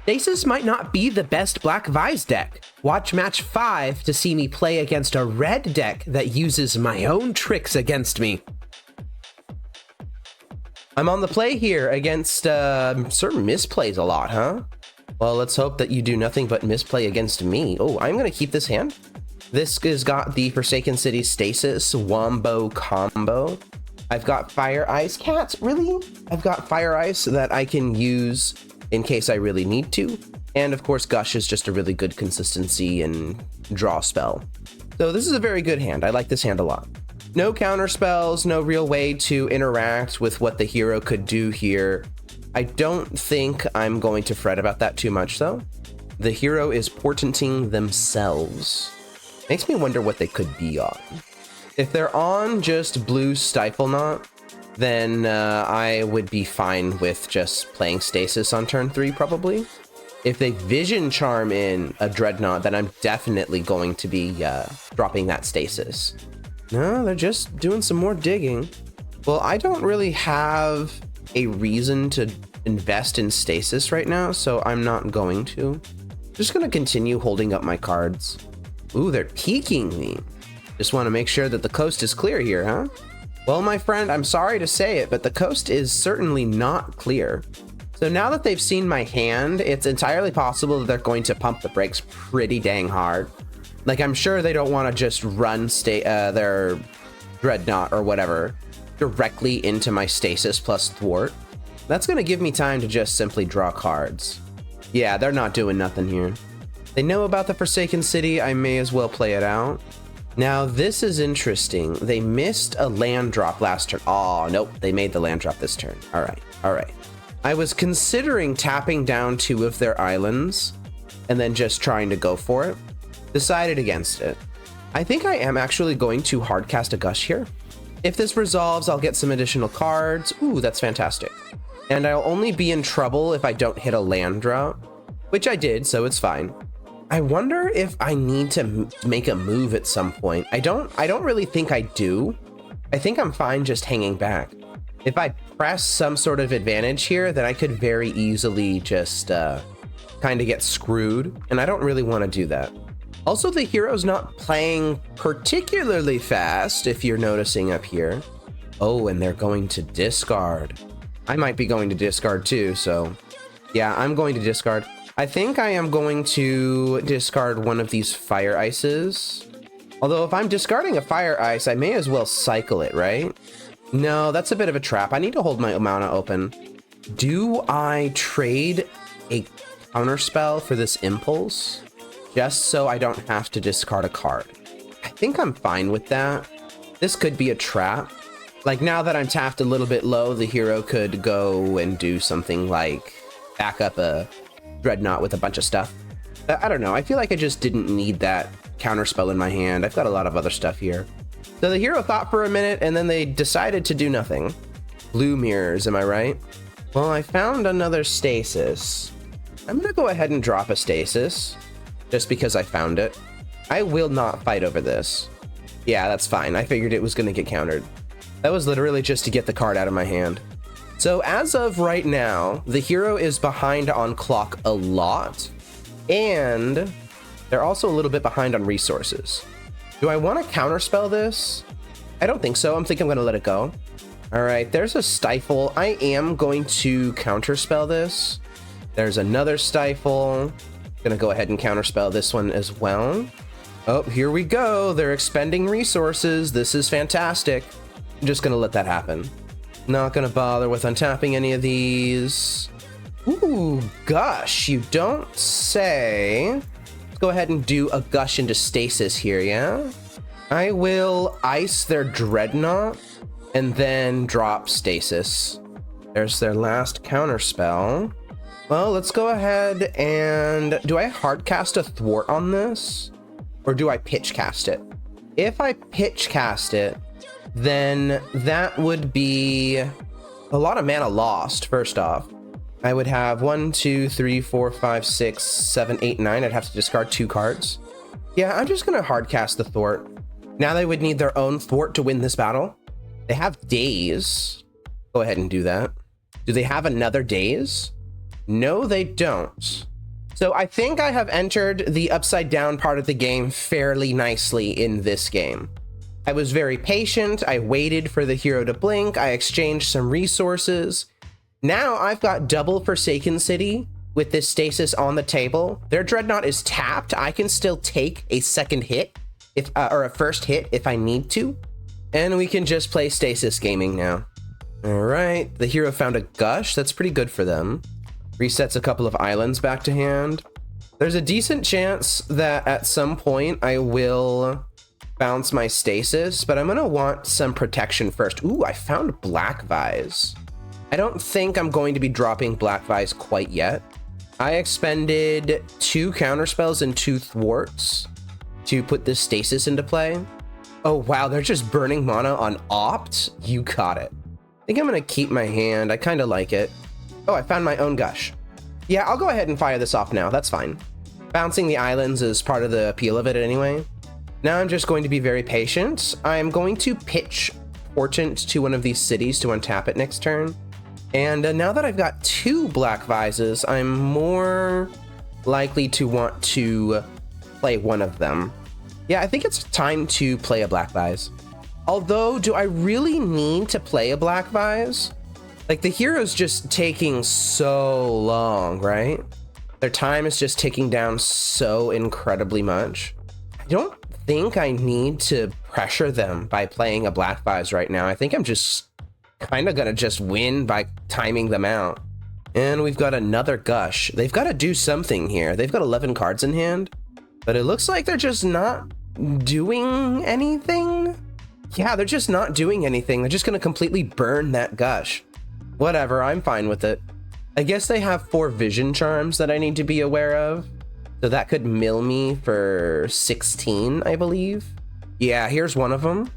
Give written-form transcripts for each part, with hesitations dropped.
Stasis might not be the best Black Vise deck. Watch match 5 to see me play against a red deck that uses my own tricks against me. I'm on the play here against SirMisplaysALot, huh? Well, let's hope that you do nothing but misplay against me. Oh, I'm gonna keep this hand. This has got the Forsaken City Stasis Wombo combo. I've got Fire Ice. Cats, really? I've got Fire Ice that I can use in case I really need to. And of course, Gush is just a really good consistency and draw spell. So this is a very good hand. I like this hand a lot. No counter spells, no real way to interact with what the hero could do here. I don't think I'm going to fret about that too much though. The hero is portenting themselves. Makes me wonder what they could be on. If they're on just blue Stiflenought, then I would be fine with just playing Stasis on turn 3 probably. If they Vision Charm in a Dreadnought, then I'm definitely going to be dropping that Stasis. No, they're just doing some more digging. Well, I don't really have a reason to invest in Stasis right now, so I'm not going to. Just gonna continue holding up my cards. Ooh, they're peeking me. Just want to make sure that the coast is clear here, huh? Well, my friend, I'm sorry to say it, but the coast is certainly not clear. So now that they've seen my hand, it's entirely possible that they're going to pump the brakes pretty dang hard. Like, I'm sure they don't want to just run their Dreadnought or whatever directly into my Stasis plus Thwart. That's going to give me time to just simply draw cards. Yeah, they're not doing nothing here. They know about the Forsaken City, I may as well play it out. Now, this is interesting. They missed a land drop last turn. Oh, nope, they made the land drop this turn. All right, all right. I was considering tapping down 2 of their islands and then just trying to go for it. Decided against it. I think I am actually going to hardcast a Gush here. If this resolves, I'll get some additional cards. Ooh, that's fantastic. And I'll only be in trouble if I don't hit a land drop, which I did, so it's fine. I wonder if I need to make a move at some point. I don't really think I do. I think I'm fine just hanging back. If I press some sort of advantage here, then I could very easily just kind of get screwed, and I don't really want to do that. Also, the hero's not playing particularly fast, if you're noticing up here. Oh, and they're going to discard. I might be going to discard too, so yeah, I'm going to discard. I think I am going to discard one of these Fire Ices. Although if I'm discarding a Fire Ice, I may as well cycle it, right? No, that's a bit of a trap. I need to hold my mana open. Do I trade a Counterspell for this Impulse? Just so I don't have to discard a card. I think I'm fine with that. This could be a trap. Like, now that I'm tapped a little bit low, the hero could go and do something like back up a Dreadnought with a bunch of stuff. I don't know. I feel like I just didn't need that Counterspell in my hand. I've got a lot of other stuff here. So the hero thought for a minute, and then they decided to do nothing. Blue mirrors, am I right? Well, I found another Stasis. I'm gonna go ahead and drop a Stasis, just because I found it. I will not fight over this. Yeah, that's fine. I figured it was gonna get countered. That was literally just to get the card out of my hand. So as of right now, the hero is behind on clock a lot, and they're also a little bit behind on resources. Do I want to counterspell this? I don't think so. I'm thinking I'm going to let it go. All right, there's a Stifle. I am going to counterspell this. There's another Stifle. Going to go ahead and counterspell this one as well. Oh, here we go. They're expending resources. This is fantastic. I'm just going to let that happen. Not gonna bother with untapping any of these. Ooh, Gush, you don't say. Let's go ahead and do a Gush into Stasis here, yeah? I will ice their Dreadnought and then drop Stasis. There's their last Counterspell. Well, let's go ahead and... Do I hardcast a Thwart on this? Or do I pitch cast it? If I pitch cast it, then that would be a lot of mana lost, first off. I would have 1, 2, 3, 4, 5, 6, 7, 8, 9. I'd have to discard 2 cards. Yeah, I'm just going to hardcast the Thwart. Now they would need their own Thwart to win this battle. They have Daze. Go ahead and do that. Do they have another Daze? No, they don't. So I think I have entered the upside down part of the game fairly nicely in this game. I was very patient. I waited for the hero to blink. I exchanged some resources. Now I've got double Forsaken City with this Stasis on the table. Their Dreadnought is tapped. I can still take a second hit or a first hit if I need to. And we can just play Stasis gaming now. All right, the hero found a Gush. That's pretty good for them. Resets a couple of islands back to hand. There's a decent chance that at some point I will bounce my Stasis, but I'm gonna want some protection first. Ooh, I found Black Vise. I don't think I'm going to be dropping Black Vise quite yet. I expended 2 counterspells and 2 thwarts to put this Stasis into play. Oh wow, they're just burning mana on Opt? You got it. I think I'm gonna keep my hand. I kind of like it. Oh, I found my own Gush. Yeah, I'll go ahead and fire this off now. That's fine. Bouncing the islands is part of the appeal of it anyway. Now I'm just going to be very patient. I'm going to pitch Portent to one of these cities to untap it next turn. And now that I've got 2 Black Vises, I'm more likely to want to play one of them. Yeah, I think it's time to play a Black Vise. Although, do I really need to play a Black Vise? Like, the hero's just taking so long, right? Their time is just ticking down so incredibly much. I don't think I need to pressure them by playing a Black Vise right now. I think I'm just kind of gonna just win by timing them out. And we've got another Gush. They've got to do something here. They've got 11 cards in hand, but it looks like they're just not doing anything. Yeah, they're just not doing anything. They're just gonna completely burn that Gush. Whatever, I'm fine with it. I guess they have 4 vision charms that I need to be aware of. So that could mill me for 16, I believe. Yeah, here's one of them.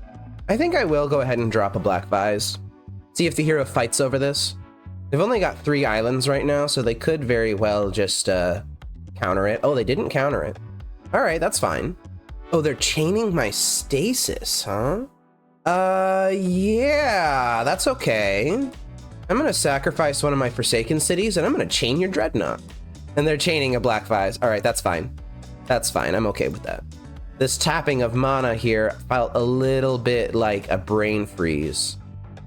I think I will go ahead and drop a Black Vise. See if the hero fights over this. They've only got 3 islands right now, so they could very well just counter it. Oh, they didn't counter it. All right, that's fine. Oh, they're chaining my Stasis, huh? Yeah, that's okay. I'm gonna sacrifice one of my Forsaken Cities and I'm gonna chain your Dreadnought. And they're chaining a Black Vise. All right, that's fine. That's fine, I'm okay with that. This tapping of mana here felt a little bit like a brain freeze,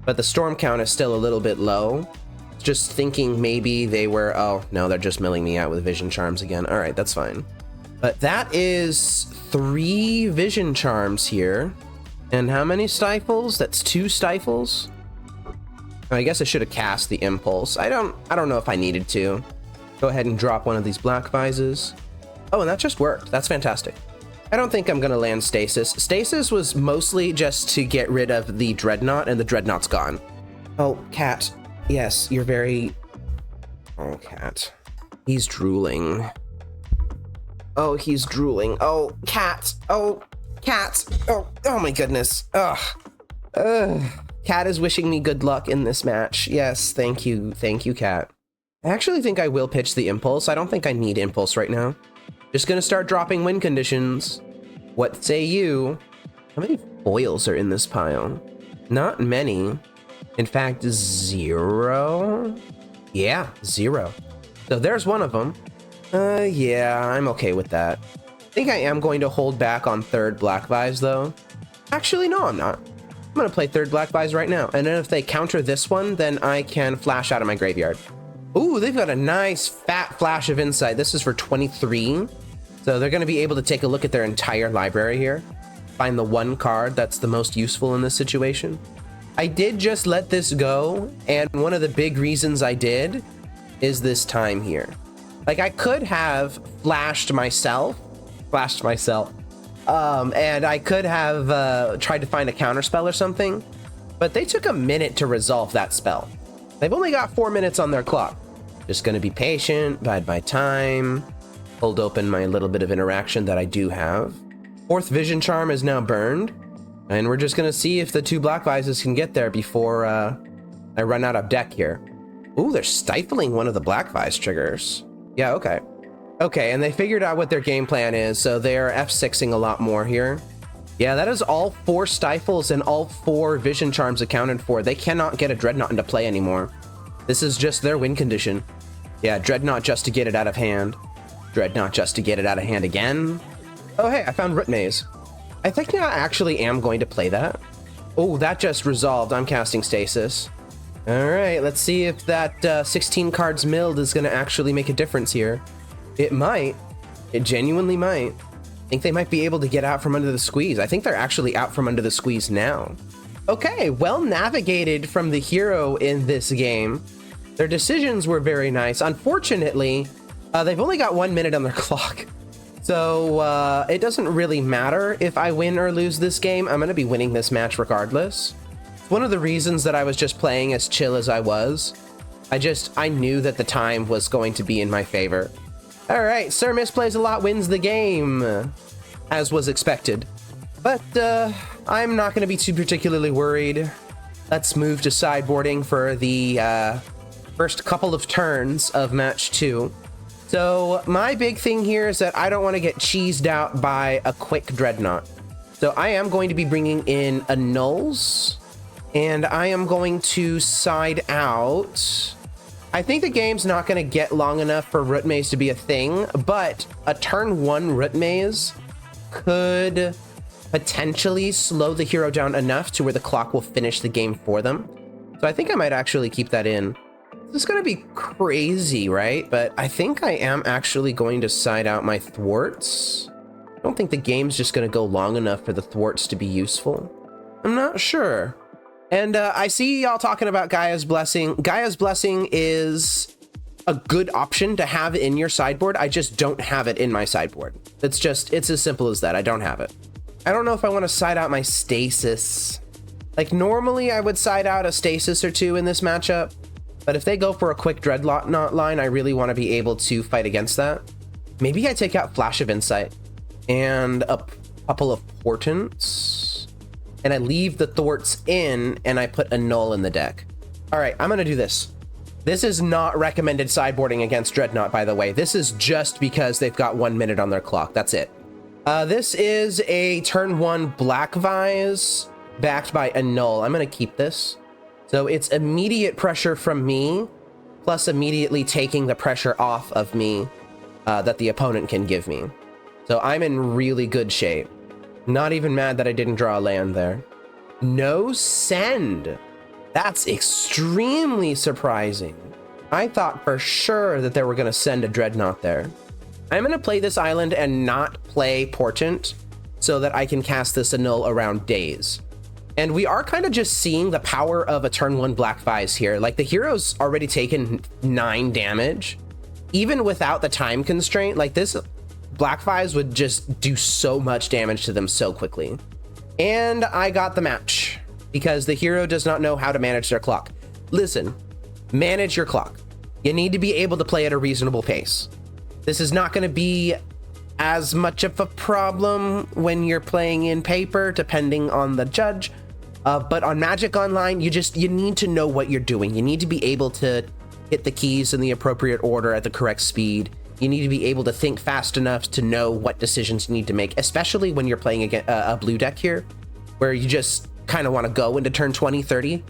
but the storm count is still a little bit low. Just thinking maybe they were, oh no, they're just milling me out with vision charms again. All right, that's fine. But that is 3 vision charms here. And how many stifles? That's 2 stifles. I guess I should have cast the impulse. I don't know if I needed to. Go ahead and drop one of these Black Vises. Oh, and that just worked. That's fantastic. I don't think I'm gonna land Stasis. Stasis was mostly just to get rid of the Dreadnought, and the Dreadnought's gone. Oh, Cat. Yes, you're very... Oh, Cat. He's drooling. Oh, he's drooling. Oh, Cat. Oh, Cat. Oh my goodness. Ugh. Cat is wishing me good luck in this match. Yes, thank you. Thank you, Cat. I actually think I will pitch the Impulse. I don't think I need Impulse right now. Just gonna start dropping win conditions. What say you? How many foils are in this pile? Not many. In fact, 0. Yeah, 0. So there's one of them. Yeah, I'm okay with that. I think I am going to hold back on 3rd Black Vise though. Actually, no, I'm not. I'm gonna play 3rd Black Vise right now. And then if they counter this one, then I can flash out of my graveyard. Ooh, they've got a nice fat flash of insight. This is for 23. So they're gonna be able to take a look at their entire library here. Find the one card that's the most useful in this situation. I did just let this go. And one of the big reasons I did is this time here. Like, I could have flashed myself, and I could have tried to find a counterspell or something, but they took a minute to resolve that spell. They've only got 4 minutes on their clock. Just gonna be patient, bide my time, hold open my little bit of interaction that I do have. 4th Vision Charm is now burned, and we're just gonna see if the 2 Black Vises can get there before I run out of deck here. Ooh, they're stifling one of the Black Vise triggers. Yeah, okay. Okay, and they figured out what their game plan is, so they're F6ing a lot more here. Yeah, that is all 4 stifles and all 4 vision charms accounted for. They cannot get a Dreadnought into play anymore. This is just their win condition. Yeah, Dreadnought just to get it out of hand. Dreadnought just to get it out of hand again. Oh, hey, I found Root Maze. I think I actually am going to play that. Oh, that just resolved. I'm casting Stasis. All right, let's see if that 16 cards milled is going to actually make a difference here. It might. It genuinely might. I think they might be able to get out from under the squeeze. I think they're actually out from under the squeeze now. Okay, well navigated from the hero in this game. Their decisions were very nice. Unfortunately, they've only got 1 minute on their clock. So it doesn't really matter if I win or lose this game. I'm going to be winning this match regardless. It's one of the reasons that I was just playing as chill as I was. I knew that the time was going to be in my favor. All right, SirMisplaysALot wins the game, as was expected. But I'm not going to be too particularly worried. Let's move to sideboarding for the first couple of turns of match 2. So my big thing here is that I don't want to get cheesed out by a quick Dreadnought. So I am going to be bringing in annuls, and I am going to side out. I think the game's not going to get long enough for Root Maze to be a thing, but a turn 1 Root Maze could potentially slow the hero down enough to where the clock will finish the game for them. So I think I might actually keep that in. This is going to be crazy, right? But I think I am actually going to side out my Thwarts. I don't think the game's just going to go long enough for the Thwarts to be useful. I'm not sure. And I see y'all talking about Gaia's Blessing. Gaia's Blessing is a good option to have in your sideboard. I just don't have it in my sideboard. It's as simple as that. I don't have it. I don't know if I want to side out my Stasis. Like normally I would side out a Stasis or 2 in this matchup. But if they go for a quick Dreadnought line, I really want to be able to fight against that. Maybe I take out Flash of Insight and a couple of Portents, and I leave the Thwarts in, and I put a Null in the deck. All right, I'm going to do this. This is not recommended sideboarding against Dreadnought, by the way. This is just because they've got 1 minute on their clock. That's it. This is a turn 1 Black Vise backed by a Null. I'm going to keep this. So it's immediate pressure from me, plus immediately taking the pressure off of me that the opponent can give me. So I'm in really good shape. Not even mad that I didn't draw a land there. No send. That's extremely surprising. I thought for sure that they were going to send a Dreadnought there. I'm going to play this island and not play Portent so that I can cast this annul around Daze. And we are kind of just seeing the power of a turn 1 Black Vise here. Like the hero's already taken 9 damage. Even without the time constraint, like this Black Vise would just do so much damage to them so quickly. And I got the match because the hero does not know how to manage their clock. Listen, manage your clock. You need to be able to play at a reasonable pace. This is not going to be as much of a problem when you're playing in paper, depending on the judge. But on Magic Online, you need to know what you're doing. You need to be able to hit the keys in the appropriate order at the correct speed. You need to be able to think fast enough to know what decisions you need to make, especially when you're playing a blue deck here, where you just kind of want to go into turn 20, 30.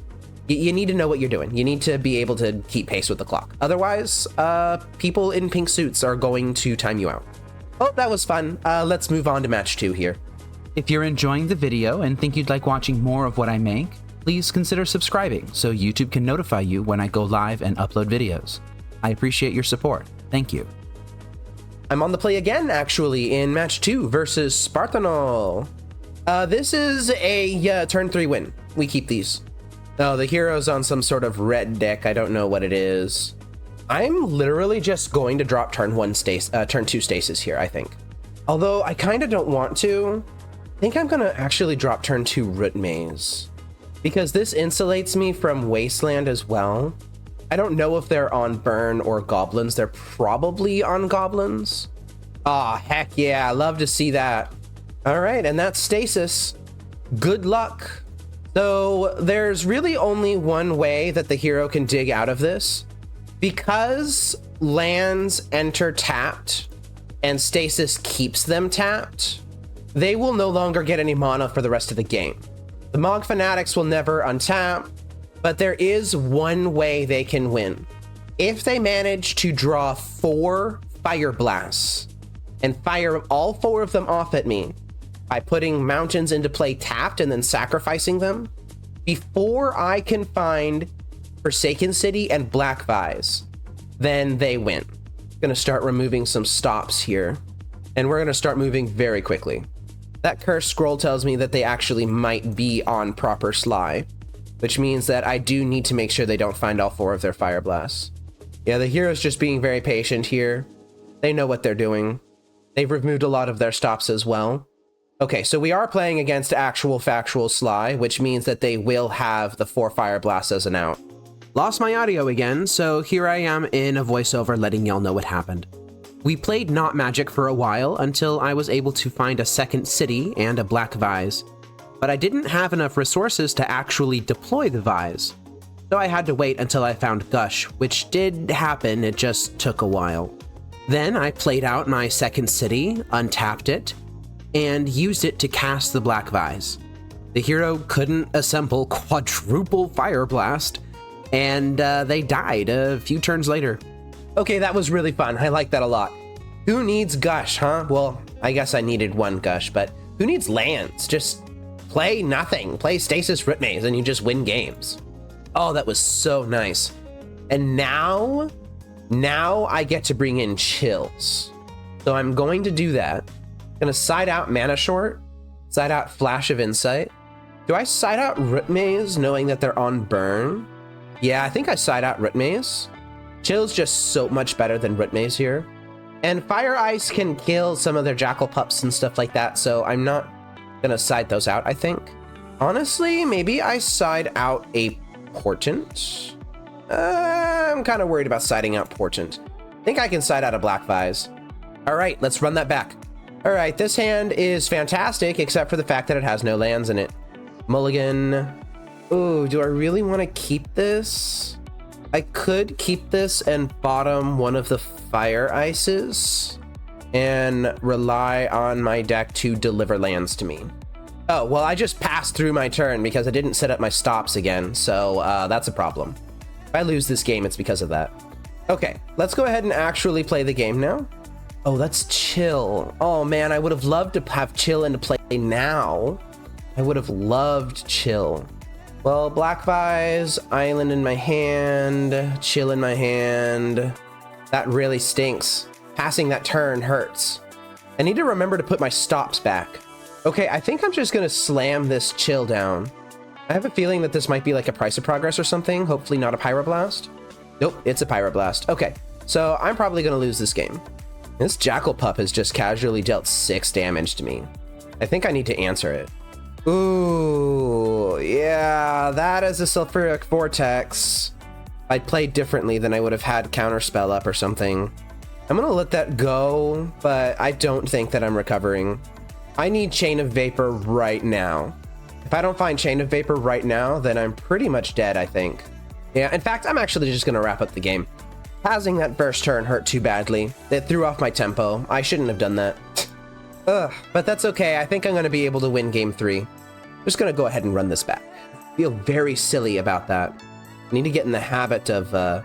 You need to know what you're doing. You need to be able to keep pace with the clock. Otherwise, people in pink suits are going to time you out. Oh, that was fun. Let's move on to match 2 here. If you're enjoying the video and think you'd like watching more of what I make, please consider subscribing so YouTube can notify you when I go live and upload videos. I appreciate your support. Thank you. I'm on the play again, actually, in match 2 versus Spartano. This is a turn 3 win. We keep these. Oh, the hero's on some sort of red deck. I don't know what it is. I'm literally just going to drop turn 2 Stasis here, I think. Although I kind of don't want to. I think I'm going to actually drop turn 2 Root Maze, because this insulates me from Wasteland as well. I don't know if they're on Burn or Goblins. They're probably on Goblins. Ah, heck yeah. I love to see that. All right, and that's Stasis. Good luck. So there's really only one way that the hero can dig out of this. Because lands enter tapped and Stasis keeps them tapped, they will no longer get any mana for the rest of the game. The Mog Fanatics will never untap, but there is one way they can win. If they manage to draw 4 fire blasts and fire all 4 of them off at me by putting mountains into play tapped and then sacrificing them before I can find Forsaken City and Black Vise, then they win. Gonna start removing some stops here, and we're gonna start moving very quickly. That cursed scroll tells me that they actually might be on proper Sligh, which means that I do need to make sure they don't find all 4 of their fire blasts. Yeah, the hero's just being very patient here. They know what they're doing. They've removed a lot of their stops as well. Okay, so we are playing against actual factual Sligh, which means that they will have the 4 fire blasts as an out. Lost my audio again, so here I am in a voiceover letting y'all know what happened. We played Not Magic for a while until I was able to find a second city and a Black Vise, but I didn't have enough resources to actually deploy the Vise, so I had to wait until I found Gush, which did happen, it just took a while. Then I played out my second city, untapped it, and used it to cast the Black Vise. The hero couldn't assemble quadruple Fire Blast, and they died a few turns later. Okay, that was really fun. I like that a lot. Who needs Gush, huh? Well, I guess I needed 1 Gush, but who needs lands? Just play nothing. Play Stasis Root Maze and you just win games. Oh, that was so nice. And now I get to bring in chills. So I'm going to do that. I'm gonna side out Mana Short, side out Flash of Insight. Do I side out Root Maze knowing that they're on burn? Yeah, I think I side out Root Maze. Chill's just so much better than Root Maze here. And Fire Ice can kill some of their Jackal Pups and stuff like that, so I'm not gonna side those out, I think. Honestly, maybe I side out a Portent. I'm kind of worried about siding out Portent. I think I can side out a Black Vise. All right, let's run that back. All right, this hand is fantastic, except for the fact that it has no lands in it. Mulligan. Ooh, do I really want to keep this? I could keep this and bottom one of the Fire Ices and rely on my deck to deliver lands to me. Oh, well, I just passed through my turn because I didn't set up my stops again, so that's a problem. If I lose this game, it's because of that. Okay, let's go ahead and actually play the game now. Oh, that's Chill. Oh man, I would have loved to have Chill into play now. I would have loved Chill. Well, Black Vise, Island in my hand, Chill in my hand. That really stinks. Passing that turn hurts. I need to remember to put my stops back. Okay, I think I'm just gonna slam this Chill down. I have a feeling that this might be like a Price of Progress or something. Hopefully not a Pyroblast. Nope, it's a Pyroblast. Okay, so I'm probably gonna lose this game. This Jackal Pup has just casually dealt 6 damage to me. I think I need to answer it. Ooh, yeah, that is a Sulfuric Vortex. I played differently than I would have had Counterspell up or something. I'm gonna let that go, but I don't think that I'm recovering. I need Chain of Vapor right now. If I don't find Chain of Vapor right now, then I'm pretty much dead, I think. Yeah, in fact, I'm actually just gonna wrap up the game. Passing that first turn hurt too badly. It threw off my tempo. I shouldn't have done that. Ugh, but that's okay. I think I'm gonna be able to win game 3. I'm just gonna go ahead and run this back. I feel very silly about that. I need to get in the habit of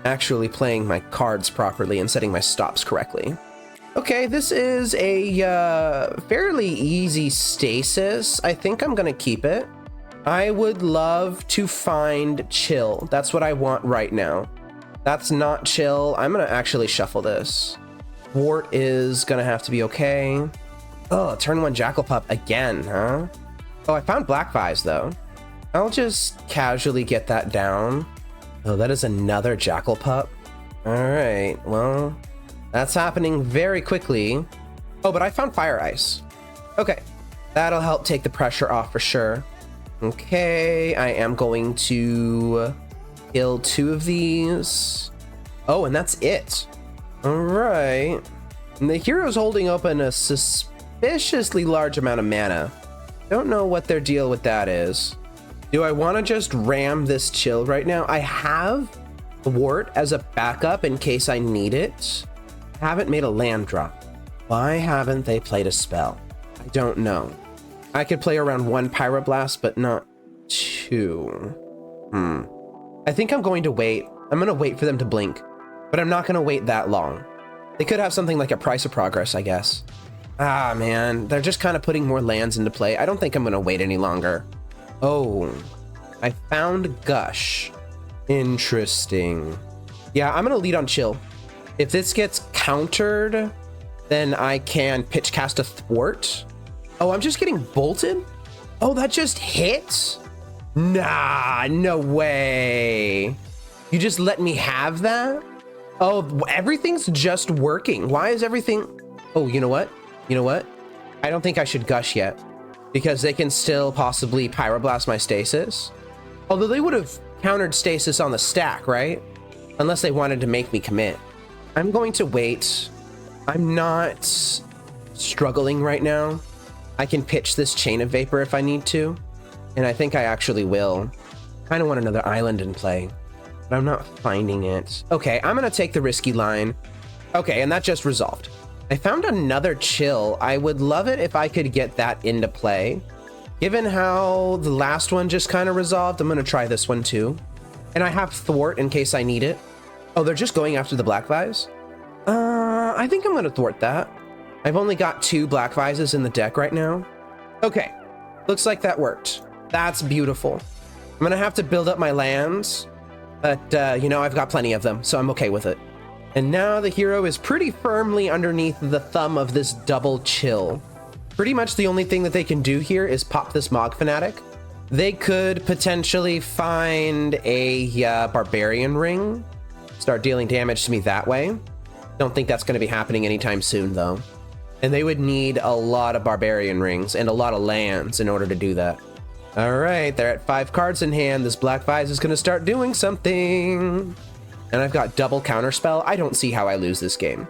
actually playing my cards properly and setting my stops correctly. Okay, this is a fairly easy Stasis. I think I'm gonna keep it. I would love to find Chill. That's what I want right now. That's not Chill. I'm gonna actually shuffle this. Thwart is gonna have to be okay. Oh, turn 1 Jackal Pup again, huh? Oh, I found Black Vise though. I'll just casually get that down. Oh, that is another Jackal Pup. All right, well, that's happening very quickly. Oh, but I found Fire Ice. Okay, that'll help take the pressure off for sure. Okay, I am going to kill 2 of these. Oh, and that's it. All right. And the hero's holding open a suspiciously large amount of mana. Don't know what their deal with that is. Do I want to just ram this Chill right now? I have Thwart as a backup in case I need it. I haven't made a land drop. Why haven't they played a spell? I don't know. I could play around 1 Pyroblast, but not 2. I think I'm going to wait. I'm going to wait for them to blink, but I'm not going to wait that long. They could have something like a Price of Progress, I guess. Ah, man, they're just kind of putting more lands into play. I don't think I'm going to wait any longer. Oh, I found Gush. Interesting. Yeah, I'm going to lead on Chill. If this gets countered, then I can pitch cast a Thwart. Oh, I'm just getting bolted? Oh, that just hit? Nah, no way. You just let me have that? Oh, everything's just working. Why is everything... Oh, you know what? You know what? I don't think I should Gush yet, because they can still possibly Pyroblast my Stasis. Although they would have countered Stasis on the stack, right? Unless they wanted to make me commit. I'm going to wait. I'm not struggling right now. I can pitch this Chain of Vapor if I need to, and I think I actually will. Kind of want another island in play, but I'm not finding it. Okay, I'm gonna take the risky line. Okay, and that just resolved. I found another Chill. I would love it if I could get that into play. Given how the last one just kind of resolved, I'm gonna try this one too. And I have Thwart in case I need it. Oh, they're just going after the Black Vise? I think I'm gonna Thwart that. I've only got 2 Black Vises in the deck right now. Okay, looks like that worked. That's beautiful. I'm gonna have to build up my lands, but you know, I've got plenty of them, so I'm okay with it. And now the hero is pretty firmly underneath the thumb of this double Chill. Pretty much the only thing that they can do here is pop this Mog Fanatic. They could potentially find a Barbarian Ring, start dealing damage to me that way. Don't think that's going to be happening anytime soon, though. And they would need a lot of Barbarian Rings and a lot of lands in order to do that. All right, they're at 5 cards in hand. This Black Vise is going to start doing something. And I've got double Counterspell. I don't see how I lose this game.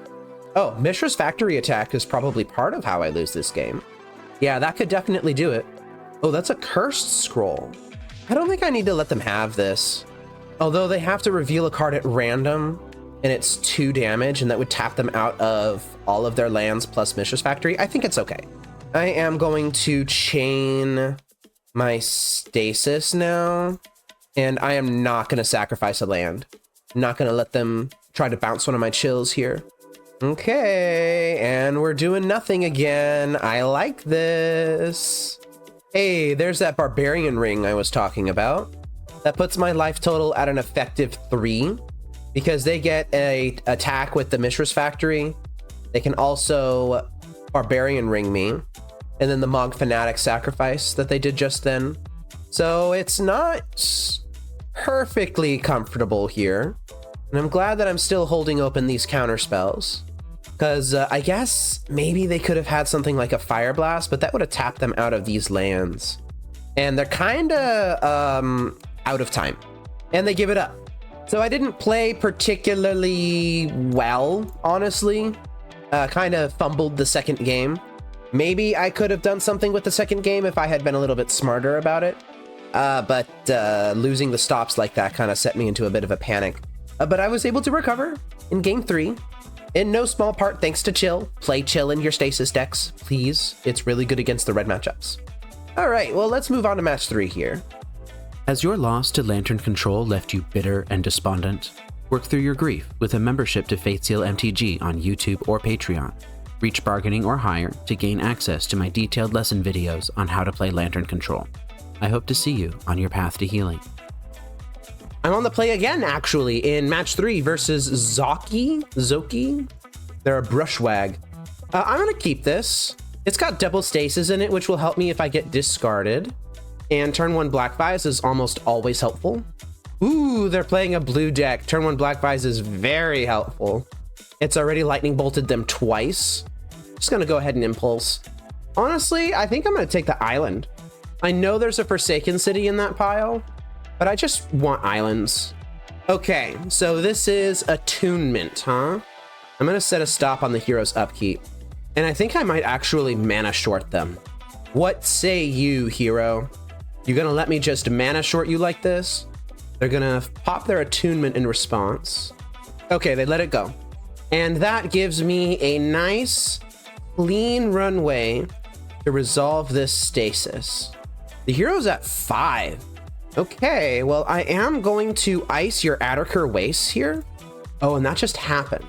Oh, Mishra's Factory Attack is probably part of how I lose this game. Yeah, that could definitely do it. Oh, that's a Cursed Scroll. I don't think I need to let them have this. Although they have to reveal a card at random, and it's 2 damage, and that would tap them out of all of their lands plus Mishra's Factory. I think it's okay. I am going to chain my Stasis now, and I am not going to sacrifice a land. I'm not going to let them try to bounce one of my Chills here. Okay, and we're doing nothing again. I like this. Hey, there's that Barbarian Ring I was talking about. That puts my life total at an effective 3. Because they get a attack with the Mishra's Factory. They can also Barbarian Ring me. And then the Mog Fanatic sacrifice that they did just then. So it's not perfectly comfortable here. And I'm glad that I'm still holding open these counter spells. Because I guess maybe they could have had something like a Fire Blast, but that would have tapped them out of these lands. And they're kind of out of time. And they give it up. So I didn't play particularly well, honestly. Kind of fumbled the second game. Maybe I could have done something with the second game if I had been a little bit smarter about it. But losing the stops like that kind of set me into a bit of a panic. But I was able to recover in game 3. In no small part thanks to Chill. Play Chill in your Stasis decks, please. It's really good against the red matchups. All right, well, let's move on to match 3 here. Has your loss to Lantern Control left you bitter and despondent? Work through your grief with a membership to Fateseal MTG on YouTube or Patreon. Reach bargaining or higher to gain access to my detailed lesson videos on how to play Lantern Control. I hope to see you on your path to healing. I'm on the play again, actually, in match 3 versus Zoki. They're a Brushwag. I'm gonna keep this. It's got double Stasis in it, which will help me if I get discarded. And turn 1 Black Vise is almost always helpful. Ooh, they're playing a blue deck. Turn 1 Black Vise is very helpful. It's already lightning bolted them twice. Just gonna go ahead and impulse. Honestly, I think I'm gonna take the island. I know there's a Forsaken City in that pile, but I just want islands. Okay, so this is Attunement, huh? I'm gonna set a stop on the hero's upkeep. And I think I might actually mana short them. What say you, hero? You gonna let me just mana short you like this? They're gonna pop their Attunement in response. Okay, they let it go. And that gives me a nice, clean runway to resolve this Stasis. The hero's at 5. Okay, well, I am going to ice your Atterker Waste here. Oh, and that just happened.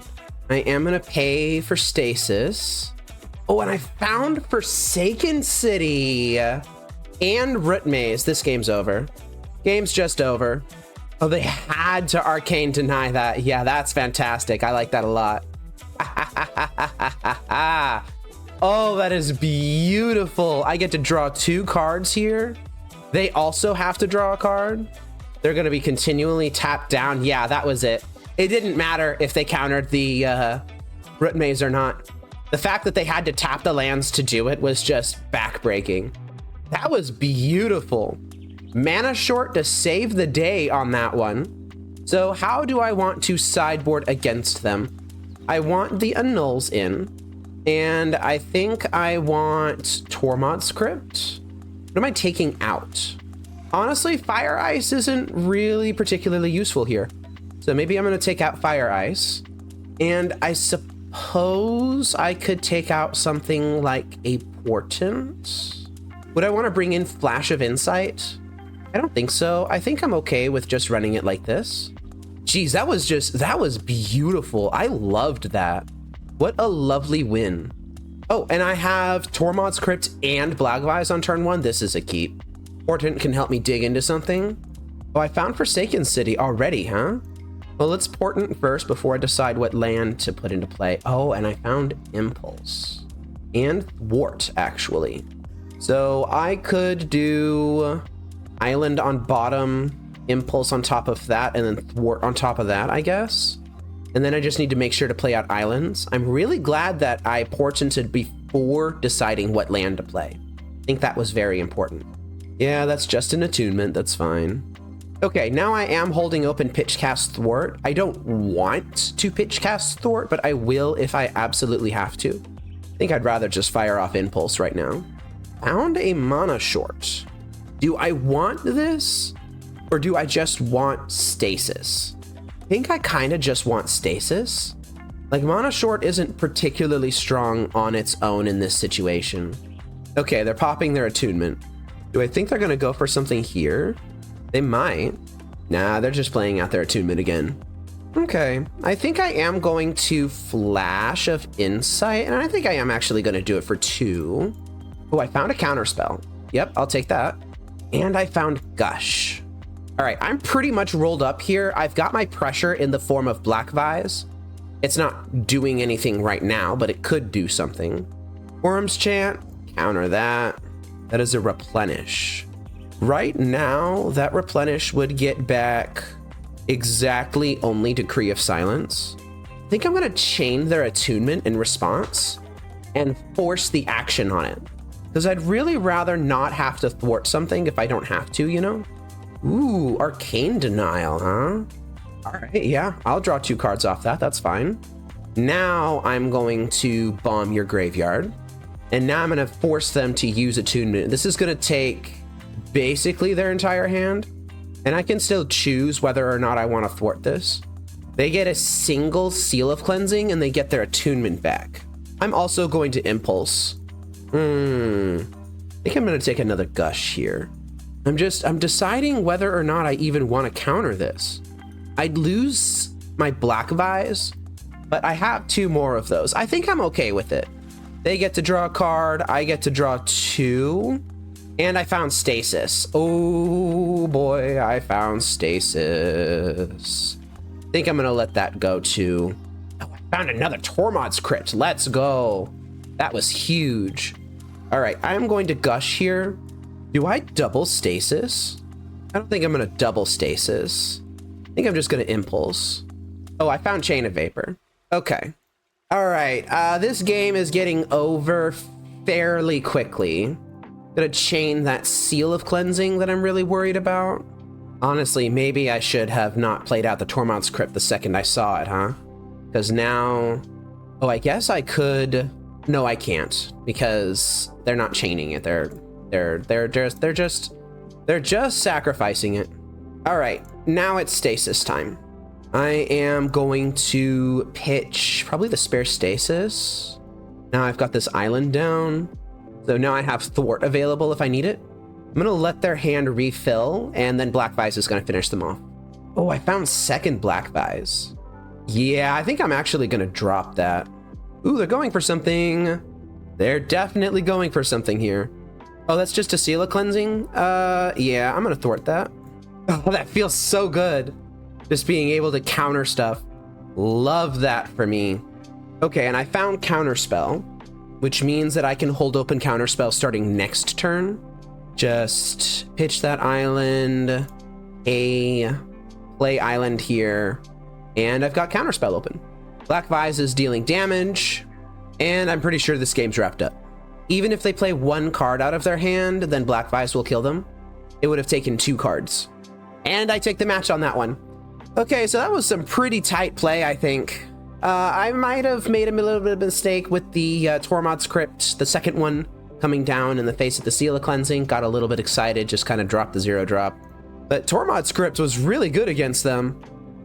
I am gonna pay for Stasis. Oh, and I found Forsaken City and Root Maze. This game's over. Game's just over. Oh, they had to arcane deny that. Yeah, that's fantastic. I like that a lot. Oh, that is beautiful. I get to draw 2 cards here. They also have to draw a card. They're going to be continually tapped down. Yeah, that was it. It didn't matter if they countered the Root Maze or not. The fact that they had to tap the lands to do it was just backbreaking. That was beautiful. Mana short to save the day on that one. So how do I want to sideboard against them? I want the annuls in, and I think I want Tormod's Crypt. What am I taking out? Honestly, Fire Ice isn't really particularly useful here. So maybe I'm gonna take out Fire Ice, and I suppose I could take out something like a Portent. Would I want to bring in Flash of Insight? I don't think so. I think I'm okay with just running it like this. Geez, that was beautiful. I loved that. What a lovely win. Oh, and I have Tormod's Crypt and Black Vise on turn 1. This is a keep. Portent can help me dig into something. Oh, I found Forsaken City already, huh? Well, let's Portent first before I decide what land to put into play. Oh, and I found Impulse. And Thwart, actually. So I could do Island on bottom, Impulse on top of that, and then Thwart on top of that, I guess. And then I just need to make sure to play out islands. I'm really glad that I Portented before deciding what land to play. I think that was very important. Yeah, that's just an attunement. That's fine. Okay, now I am holding open Pitchcast Thwart. I don't want to Pitchcast Thwart, but I will if I absolutely have to. I think I'd rather just fire off Impulse right now. Found a mana short. Do I want this? Or do I just want Stasis? I think I kind of just want Stasis. Like, mana short isn't particularly strong on its own in this situation. Okay, they're popping their attunement. Do I think they're going to go for something here? They might. Nah, they're just playing out their attunement again. Okay, I think I am going to Flash of Insight, and I think I am actually going to do it for 2. Oh, I found a Counterspell. Yep, I'll take that. And I found Gush. All right, I'm pretty much rolled up here. I've got my pressure in the form of Black Vise. It's not doing anything right now, but it could do something. Worm's Chant, counter that. That is a Replenish. Right now, that Replenish would get back exactly only Decree of Silence. I think I'm gonna chain their attunement in response and force the action on it. Because I'd really rather not have to thwart something if I don't have to, you know? Ooh, Arcane Denial, huh? All right, yeah, I'll draw 2 cards off that. That's fine. Now I'm going to bomb your graveyard. And now I'm going to force them to use attunement. This is going to take basically their entire hand. And I can still choose whether or not I want to thwart this. They get a single Seal of Cleansing and they get their attunement back. I'm also going to Impulse. I think I'm going to take another Gush here. I'm deciding whether or not I even want to counter this. I'd lose my Black Vise, but I have 2 more of those. I think I'm okay with it. They get to draw a card, I get to draw 2, and I found Stasis. Oh boy, I found Stasis. I think I'm gonna let that go too. Oh, I found another Tormod's Crypt. Let's go. That was huge. All right, I'm going to Gush here. Do I double Stasis? I don't think I'm gonna double Stasis. I think I'm just gonna Impulse. Oh, I found Chain of Vapor. Okay. All right, this game is getting over fairly quickly. Gonna chain that Seal of Cleansing that I'm really worried about. Honestly, maybe I should have not played out the Tormod's Crypt the second I saw it, huh? Because now, oh, I guess I could. No, I can't because they're not chaining it. They're just sacrificing it. All right, now it's Stasis time. I am going to pitch probably the spare Stasis. Now I've got this island down. So now I have Thwart available if I need it. I'm gonna let their hand refill and then Black Vise is gonna finish them off. Oh, I found second Black Vise. Yeah, I think I'm actually going to drop that. Ooh, they're going for something. They're definitely going for something here. Oh, that's just a seal of cleansing? Yeah, I'm going to thwart that. Oh, that feels so good. Just being able to counter stuff. Love that for me. Okay, and I found Counterspell, which means that I can hold open Counterspell starting next turn. Just pitch that island, play island here, and I've got Counterspell open. Black Vise is dealing damage, and I'm pretty sure this game's wrapped up. Even if they play one card out of their hand, then Black Vise will kill them. It would have taken 2 cards. And I take the match on that one. Okay, so that was some pretty tight play, I think. I might have made a little bit of a mistake with the Tormod's Crypt, the second one coming down in the face of the Seal of Cleansing. Got a little bit excited, just kind of dropped the 0-drop. But Tormod's Crypt was really good against them.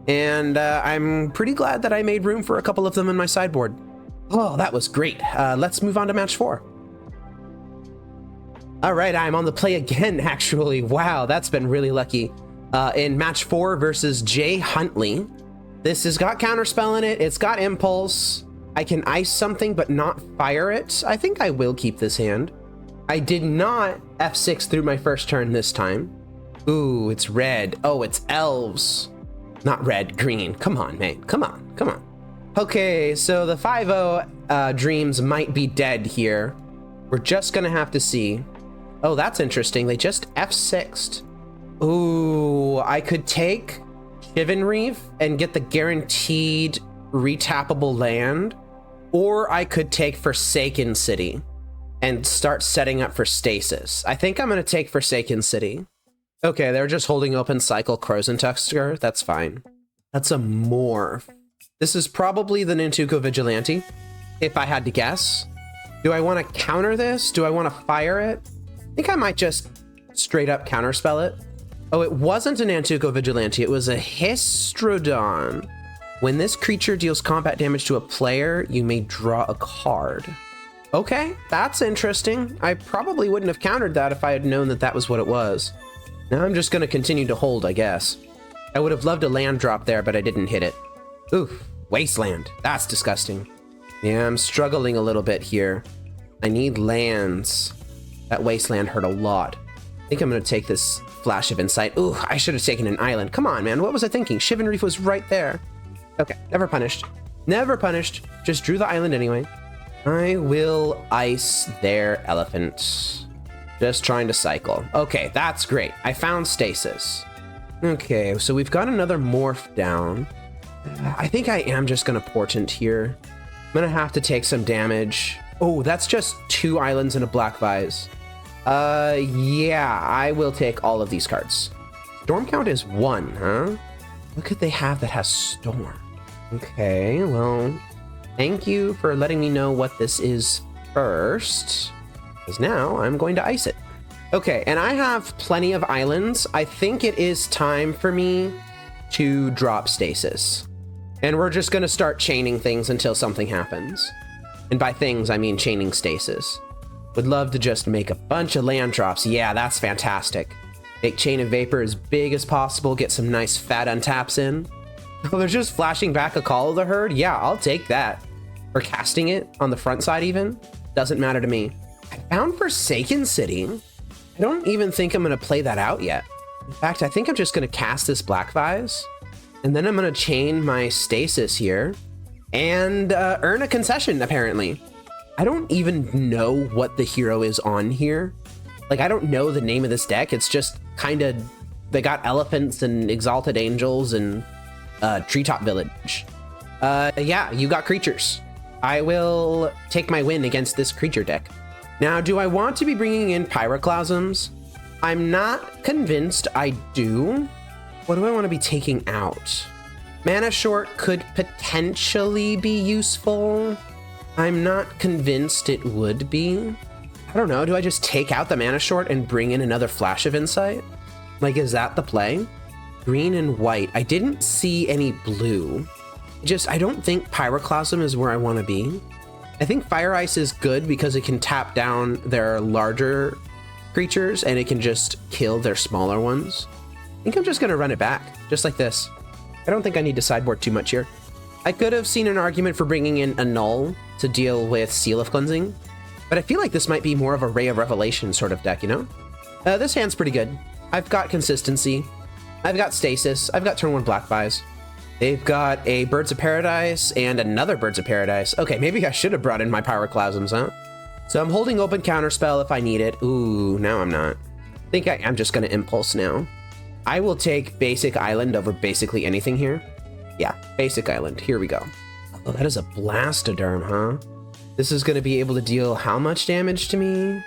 And I'm pretty glad that I made room for a couple of them in my sideboard. Oh, that was great. Let's move on to match 4. All right, I'm on the play again, actually. Wow, that's been really lucky. In match 4 versus Jhuntley. This has got Counterspell in it. It's got Impulse. I can ice something, but not fire it. I think I will keep this hand. I did not F6 through my first turn this time. Ooh, it's red. Oh, it's elves. Not red, green. Come on, man. Come on, come on. Okay, so the 5-0 dreams might be dead here. We're just gonna have to see. Oh, that's interesting. They just F6'd. Ooh, I could take Shivan Reef and get the guaranteed retappable land, or I could take Forsaken City and start setting up for Stasis. I think I'm going to take Forsaken City. Okay, they're just holding open Cycle Crozentusker. That's fine. That's a morph. This is probably the Nintuko Vigilante, if I had to guess. Do I want to counter this? Do I want to fire it? I think I might just straight up counterspell it. Oh, it wasn't an Nantuko Vigilante. It was a Histrodon. When this creature deals combat damage to a player, you may draw a card. Okay, that's interesting. I probably wouldn't have countered that if I had known that that was what it was. Now I'm just going to continue to hold, I guess. I would have loved a land drop there, but I didn't hit it. Oof, Wasteland. That's disgusting. Yeah, I'm struggling a little bit here. I need lands. That Wasteland hurt a lot. I think I'm going to take this Flash of Insight. Ooh, I should have taken an island. Come on, man. What was I thinking? Shivan Reef was right there. Okay, never punished. Never punished. Just drew the island anyway. I will ice their elephant. Just trying to cycle. Okay, that's great. I found Stasis. Okay, so we've got another morph down. I think I am just going to Portent here. I'm going to have to take some damage. Oh, that's just 2 islands and a Black Vise. Yeah, I will take all of these cards. Storm count is 1, huh? What could they have that has Storm? Okay, well, thank you for letting me know what this is first, because now I'm going to ice it. Okay, and I have plenty of islands. I think it is time for me to drop Stasis. And we're just going to start chaining things until something happens. And by things, I mean chaining Stasis. Would love to just make a bunch of land drops. Yeah, that's fantastic. Make Chain of Vapor as big as possible. Get some nice fat untaps in. Oh, they're just flashing back a Call of the Herd? Yeah, I'll take that. Or casting it on the front side even. Doesn't matter to me. I found Forsaken City. I don't even think I'm going to play that out yet. In fact, I think I'm just going to cast this Black Vise. And then I'm going to chain my Stasis here. And earn a concession, apparently. I don't even know what the hero is on here. Like, I don't know the name of this deck. It's just kind of, they got elephants and exalted angels and treetop village. Yeah, you got creatures. I will take my win against this creature deck. Now, do I want to be bringing in Pyroclasms? I'm not convinced I do. What do I want to be taking out? Mana Short could potentially be useful. I'm not convinced it would be. I don't know. Do I just take out the Mana Short and bring in another Flash of Insight? Like, is that the play? Green and white. I didn't see any blue. I don't think Pyroclasm is where I want to be. I think Fire Ice is good because it can tap down their larger creatures and it can just kill their smaller ones. I think I'm just going to run it back, just like this. I don't think I need to sideboard too much here. I could have seen an argument for bringing in a Null to deal with Seal of Cleansing, but I feel like this might be more of a Ray of Revelation sort of deck, you know? This hand's pretty good. I've got consistency. I've got Stasis. I've got turn 1 Black Vise. They've got a Birds of Paradise and another Birds of Paradise. Okay, maybe I should have brought in my Pyroclasms, huh? So I'm holding open Counterspell if I need it. Ooh, now I'm not. I think I'm just going to Impulse now. I will take Basic Island over basically anything here. Yeah, Basic Island. Here we go. Oh, that is a Blastoderm, huh? This is going to be able to deal how much damage to me?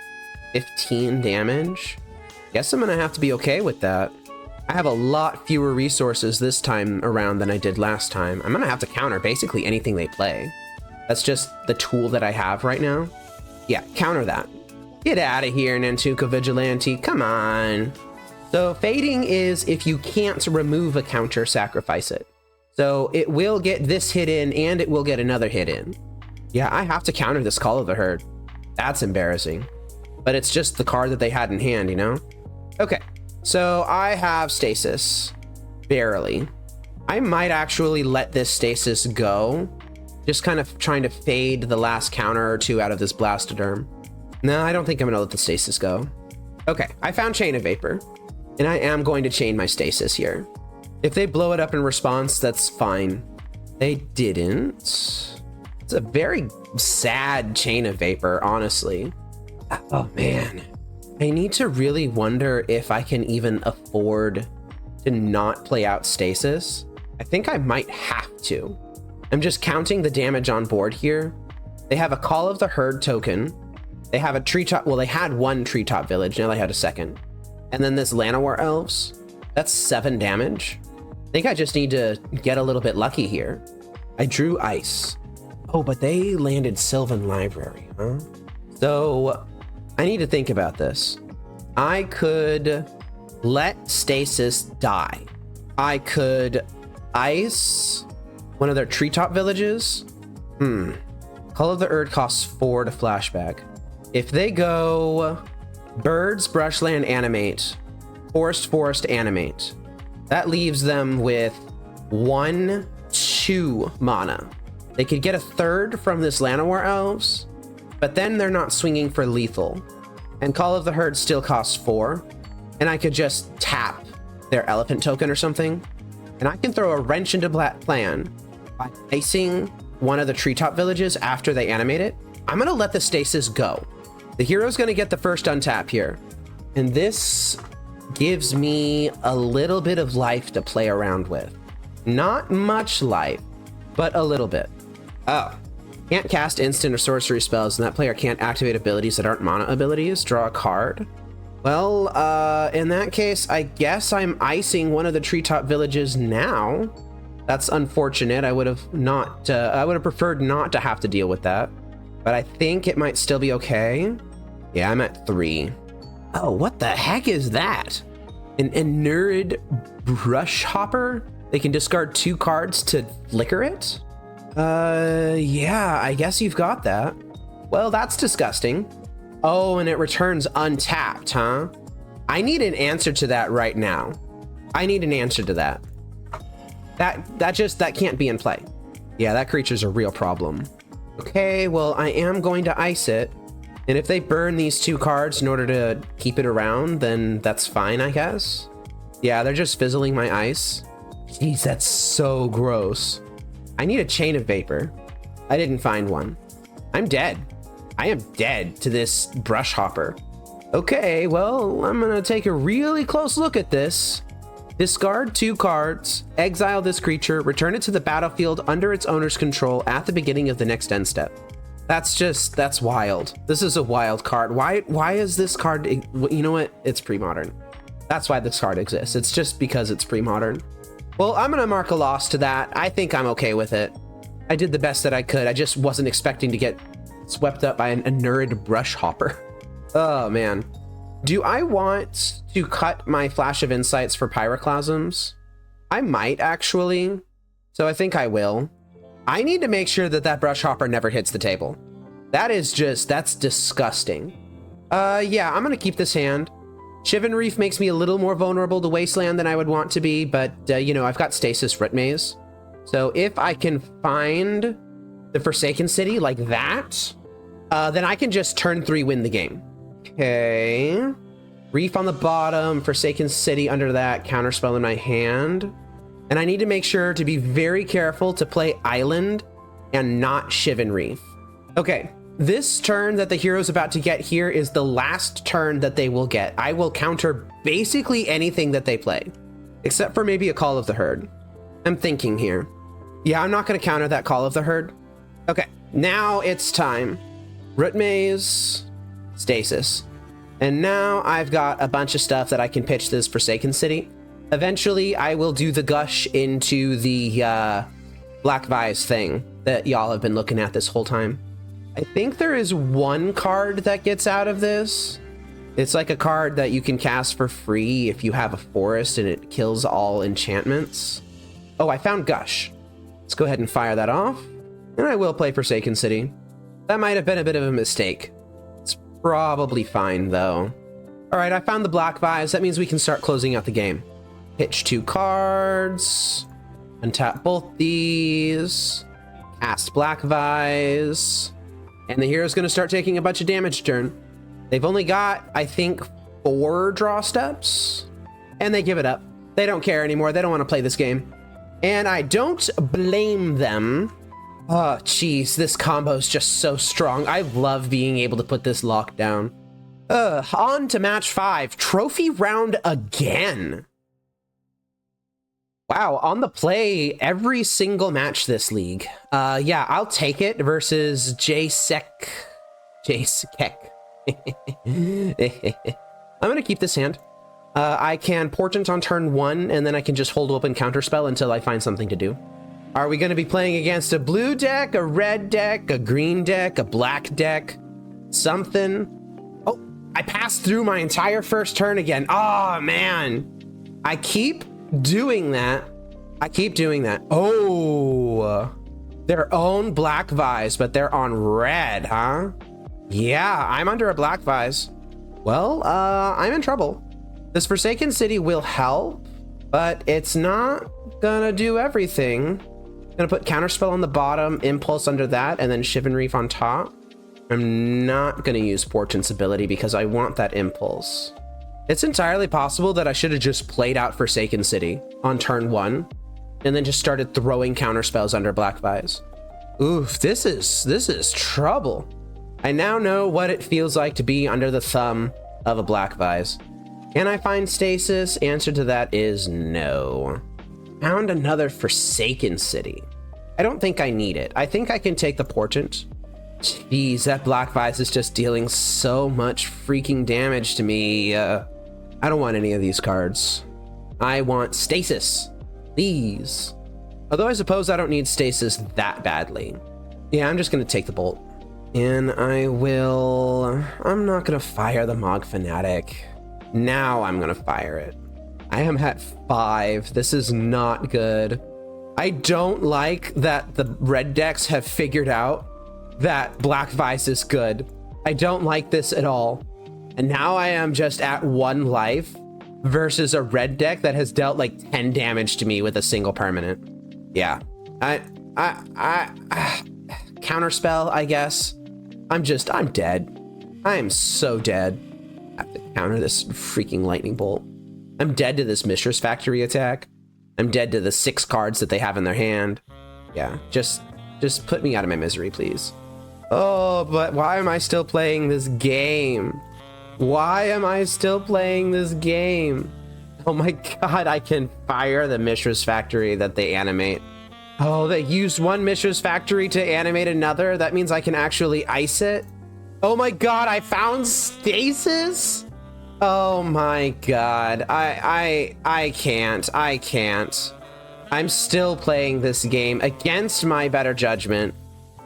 15 damage? Guess I'm going to have to be okay with that. I have a lot fewer resources this time around than I did last time. I'm going to have to counter basically anything they play. That's just the tool that I have right now. Yeah, counter that. Get out of here, Nantuko Vigilante. Come on. So fading is if you can't remove a counter, sacrifice it. So it will get this hit in and it will get another hit in. Yeah, I have to counter this Call of the Herd. That's embarrassing. But it's just the card that they had in hand, you know? Okay, so I have Stasis. Barely. I might actually let this Stasis go. Just kind of trying to fade the last counter or two out of this Blastoderm. No, I don't think I'm going to let the Stasis go. Okay, I found Chain of Vapor. And I am going to chain my Stasis here. If they blow it up in response, that's fine. They didn't. It's a very sad Chain of Vapor, honestly. Oh, man. I need to really wonder if I can even afford to not play out Stasis. I think I might have to. I'm just counting the damage on board here. They have a Call of the Herd token. They have a Treetop. Well, they had one Treetop Village. Now they had a second. And then this Llanowar Elves. That's 7 damage. I think I just need to get a little bit lucky here. I drew Ice. Oh, but they landed Sylvan Library, huh? So I need to think about this. I could let Stasis die. I could Ice one of their Treetop Villages. Call of the Herd costs 4 to flashback. If they go Birds, Brushland, Animate, Forest, Animate, that leaves them with 1, 2 mana. They could get a third from this Llanowar Elves, but then they're not swinging for lethal. And Call of the Herd still costs 4, and I could just tap their Elephant token or something, and I can throw a wrench into that plan by icing one of the Treetop Villages after they animate it. I'm going to let the Stasis go. The hero's going to get the first untap here, and this gives me a little bit of life to play around with. Not much life, but a little bit. Oh, can't cast instant or sorcery spells, and that player can't activate abilities that aren't mana abilities. Draw a card. Well, in that case, I guess I'm icing one of the Treetop Villages now. That's unfortunate. I would have preferred not to have to deal with that, but I think it might still be okay. Yeah, I'm at 3. Oh, what the heck is that? An Inurid Brush Hopper? They can discard 2 cards to flicker it? Yeah, I guess you've got that. Well, that's disgusting. Oh, and it returns untapped, huh? I need an answer to that right now. I need an answer to that. That can't be in play. Yeah, that creature's a real problem. Okay, well, I am going to ice it. And if they burn these 2 cards in order to keep it around, then that's fine, I guess. Yeah, they're just fizzling my ice. Jeez, that's so gross. I need a Chain of Vapor. I didn't find one. I'm dead. I am dead to this Brush Hopper. Okay, well, I'm gonna take a really close look at this. Discard 2 cards, exile this creature, return it to the battlefield under its owner's control at the beginning of the next end step. That's wild. This is a wild card. Why is this card, you know what? It's Premodern. That's why this card exists. It's just because it's Premodern. Well, I'm gonna mark a loss to that. I think I'm okay with it. I did the best that I could. I just wasn't expecting to get swept up by an Inurid Brush Hopper. Oh man. Do I want to cut my Flash of Insights for Pyroclasms? I might actually. So I think I will. I need to make sure that Brush Hopper never hits the table. That's disgusting. Yeah, I'm gonna keep this hand. Shivan Reef makes me a little more vulnerable to Wasteland than I would want to be, but you know, I've got Stasis Rit Maze. So if I can find the Forsaken City like that, then I can just turn 3 win the game. Okay. Reef on the bottom, Forsaken City under that, Counterspell in my hand. And I need to make sure to be very careful to play Island and not Shivan Reef. Okay, this turn that the hero's about to get here is the last turn that they will get. I will counter basically anything that they play, except for maybe a Call of the Herd. I'm thinking here. Yeah, I'm not going to counter that Call of the Herd. Okay, now it's time. Root Maze, Stasis. And now I've got a bunch of stuff that I can pitch this Forsaken City. Eventually, I will do the Gush into the Black Vise thing that y'all have been looking at this whole time. I think there is one card that gets out of this. It's like a card that you can cast for free if you have a forest and it kills all enchantments. Oh, I found Gush. Let's go ahead and fire that off. And I will play Forsaken City. That might have been a bit of a mistake. It's probably fine, though. All right, I found the Black Vise. That means we can start closing out the game. Pitch 2 cards. Untap both these. Cast Black Vise. And the hero's going to start taking a bunch of damage turn. They've only got, I think, 4 draw steps. And they give it up. They don't care anymore. They don't want to play this game. And I don't blame them. Oh, geez, this combo is just so strong. I love being able to put this lock down. On to match 5. Trophy round again. Wow, on the play every single match this league. Yeah, I'll take it versus Jace. I'm gonna keep this hand. I can Portent on turn 1, and then I can just hold open Counterspell until I find something to do. Are we gonna be playing against a blue deck, a red deck, a green deck, a black deck, something? Oh, I passed through my entire first turn again. Oh, man. I keep doing that. Oh, their own Black Vise, but they're on red, huh? Yeah, I'm under a Black Vise. Well, I'm in trouble. This Forsaken City will help, but it's not gonna do everything. Gonna put Counterspell on the bottom, Impulse under that, and then Shivan Reef on top. I'm not gonna use Portent's ability because I want that Impulse. It's entirely possible that I should have just played out Forsaken City on turn 1 and then just started throwing Counterspells under Black Vise. Oof, this is trouble. I now know what it feels like to be under the thumb of a Black Vise. Can I find Stasis? Answer to that is no. Found another Forsaken City. I don't think I need it. I think I can take the Portent. Jeez, that Black Vise is just dealing so much freaking damage to me. I don't want any of these cards. I want Stasis, please. Although I suppose I don't need Stasis that badly. Yeah, I'm just gonna take the Bolt. And I'm not gonna fire the Mog Fanatic. Now I'm gonna fire it. I am at 5. This is not good. I don't like that the red decks have figured out that Black Vise is good. I don't like this at all. And now I am just at 1 life versus a red deck that has dealt like 10 damage to me with a single permanent. Yeah. Counterspell, I guess. I'm dead. I am so dead. I have to counter this freaking lightning bolt. I'm dead to this Mistress Factory attack. I'm dead to the 6 cards that they have in their hand. Yeah, just put me out of my misery, please. Oh, but why am I still playing this game? Why am I still playing this game? Oh my god, I can fire the Mistress Factory that they animate. Oh, they used one Mistress Factory to animate another? That means I can actually ice it? Oh my god, I found Stasis? Oh my god, I can't. I'm still playing this game against my better judgment.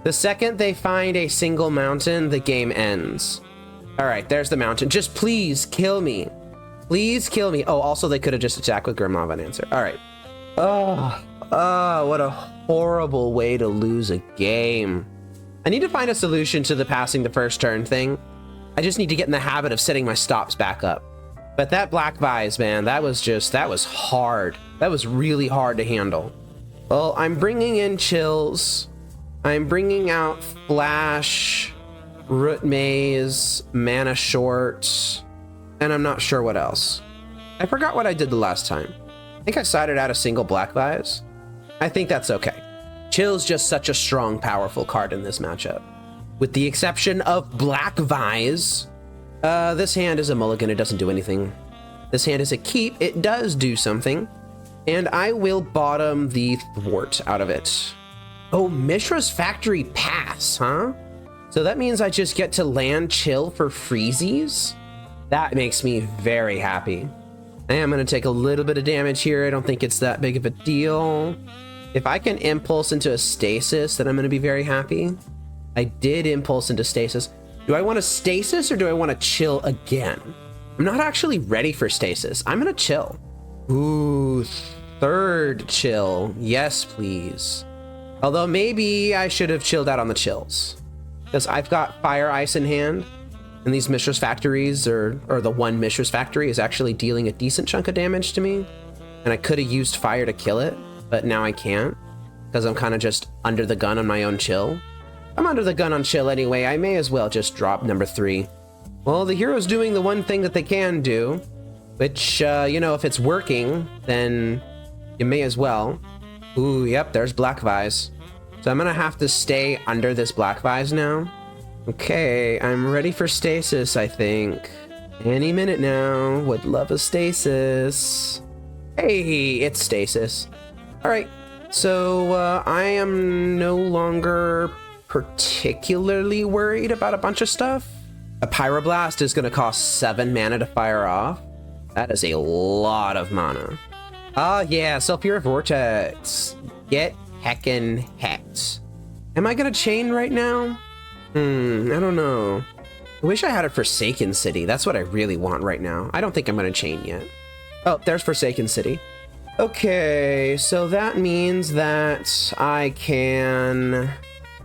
The second they find a single mountain, the game ends. All right, there's the mountain. Just please kill me. Please kill me. Oh, also they could have just attacked with Grimlava and answer. All right. Oh, what a horrible way to lose a game. I need to find a solution to the passing the first turn thing. I just need to get in the habit of setting my stops back up. But that Black Vise, man, that was hard. That was really hard to handle. Well, I'm bringing in chills. I'm bringing out Flash, Root Maze, Mana Short, and I'm not sure what else. I forgot what I did the last time. I think I sided out a single Black Vise. I think that's okay. Chill's just such a strong, powerful card in this matchup. With the exception of Black Vise, this hand is a mulligan, it doesn't do anything. This hand is a keep, it does do something. And I will bottom the Thwart out of it. Oh, Mishra's Factory pass, huh? So that means I just get to land chill for freezies? That makes me very happy. I am going to take a little bit of damage here. I don't think it's that big of a deal. If I can impulse into a stasis, then I'm going to be very happy. I did impulse into stasis. Do I want to stasis or do I want to chill again? I'm not actually ready for stasis. I'm going to chill. Ooh, third chill. Yes, please. Although maybe I should have chilled out on the chills, because I've got Fire Ice in hand, and these Mishra's Factories, or the one Mishra's Factory is actually dealing a decent chunk of damage to me, and I could have used fire to kill it, but now I can't, because I'm kind of just under the gun on my own chill. I'm under the gun on chill anyway, I may as well just drop number 3. Well, the hero's doing the one thing that they can do, which, you know, if it's working, then you may as well. Ooh, yep, there's Black Vise. So I'm gonna have to stay under this Black Vise now. Okay, I'm ready for stasis, I think. Any minute now. Would love a stasis. Hey, it's stasis. All right, so I am no longer particularly worried about a bunch of stuff. A Pyroblast is gonna cost 7 mana to fire off. That is a lot of mana. Yeah, Sulfuric Vortex. Get heckin' hecked. Am I gonna chain right now? I don't know. I wish I had a Forsaken City. That's what I really want right now. I don't think I'm gonna chain yet. Oh, there's Forsaken City. Okay, so that means that I can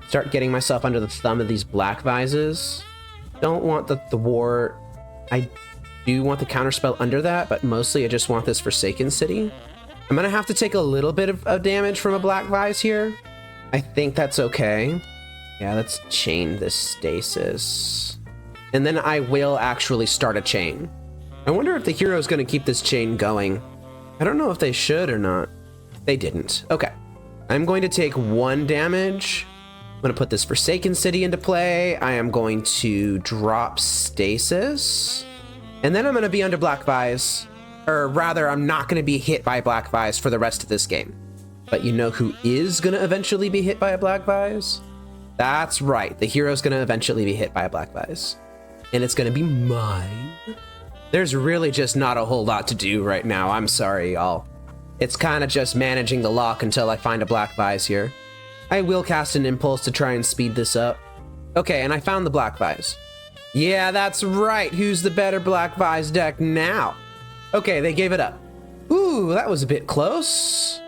start getting myself under the thumb of these Black Vises. Don't want the Thwart. I do want the Counterspell under that, but mostly I just want this Forsaken City. I'm gonna have to take a little bit of damage from a Black Vise here. I think that's okay. Yeah, let's chain this Stasis. And then I will actually start a chain. I wonder if the hero is gonna keep this chain going. I don't know if they should or not. They didn't. Okay. I'm going to take 1 damage. I'm gonna put this Forsaken City into play. I am going to drop Stasis. And then I'm gonna be under Black Vise. Or rather, I'm not gonna be hit by Black Vise for the rest of this game. But you know who is gonna eventually be hit by a Black Vise? That's right, the hero's gonna eventually be hit by a Black Vise. And it's gonna be mine. There's really just not a whole lot to do right now, I'm sorry, y'all. It's kinda just managing the lock until I find a Black Vise here. I will cast an Impulse to try and speed this up. Okay, and I found the Black Vise. Yeah, that's right, who's the better Black Vise deck now? Okay, they gave it up. Ooh, that was a bit close.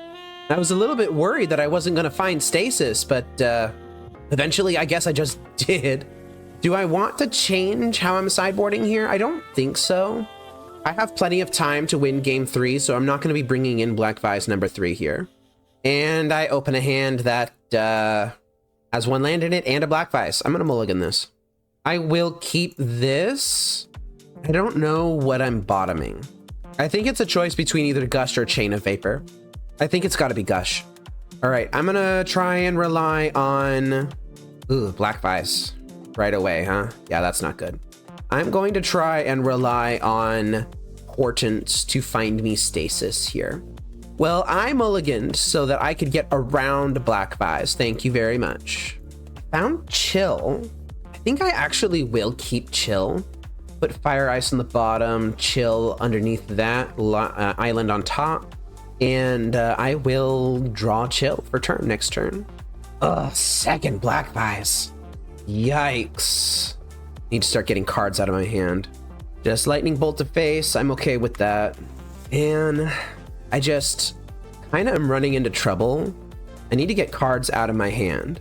I was a little bit worried that I wasn't gonna find Stasis, but eventually I guess I just did. Do I want to change how I'm sideboarding here? I don't think so. I have plenty of time to win game 3, so I'm not gonna be bringing in Black Vise number 3 here. And I open a hand that has 1 land in it and a Black Vise. I'm gonna mulligan this. I will keep this. I don't know what I'm bottoming. I think it's a choice between either Gush or Chain of Vapor. I think it's gotta be Gush. All right, I'm gonna try and rely on, ooh, Black Vise right away, huh? Yeah, that's not good. I'm going to try and rely on Portent to find me Stasis here. Well, I mulliganed so that I could get around Black Vise. Thank you very much. Found Chill. I think I actually will keep Chill. Put Fire Ice on the bottom, Chill underneath that, Island on top, and I will draw Chill for next turn. Ugh, second Black Vise. Yikes. Need to start getting cards out of my hand. Just Lightning Bolt to face, I'm okay with that. And I just kind of am running into trouble. I need to get cards out of my hand.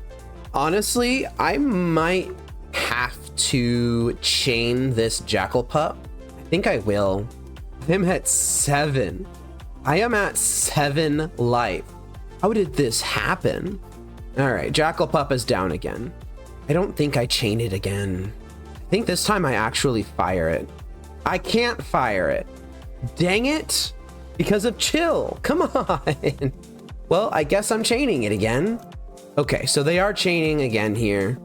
Honestly, I might have to chain this Jackal Pup. I think I will. I'm at 7. I am at 7 life. How did this happen? All right, Jackal Pup is down again. I don't think I chain it again. I think this time I actually fire it. I can't fire it. Dang it. Because of chill. Come on. Well, I guess I'm chaining it again. Okay, so they are chaining again here.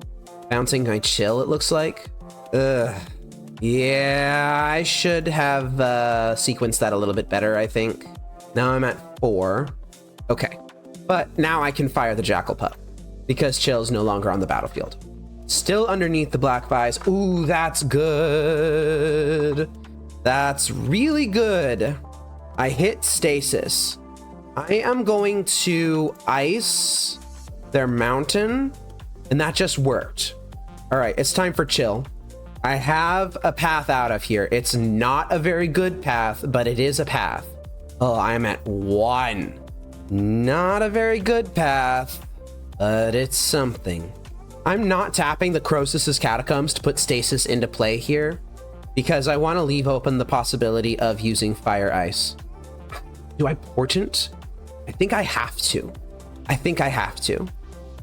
Bouncing my chill, it looks like. Ugh. Yeah, I should have sequenced that a little bit better, I think. Now I'm at 4. Okay. But now I can fire the Jackal Pup because Chill's no longer on the battlefield. Still underneath the Black Vise. Ooh, that's good. That's really good. I hit Stasis. I am going to ice their mountain, and that just worked. All right, it's time for Chill. I have a path out of here. It's not a very good path, but it is a path. Oh, I'm at 1. Not a very good path, but it's something. I'm not tapping the Crosis's Catacombs to put Stasis into play here because I want to leave open the possibility of using Fire Ice. Do I Portent? I think I have to.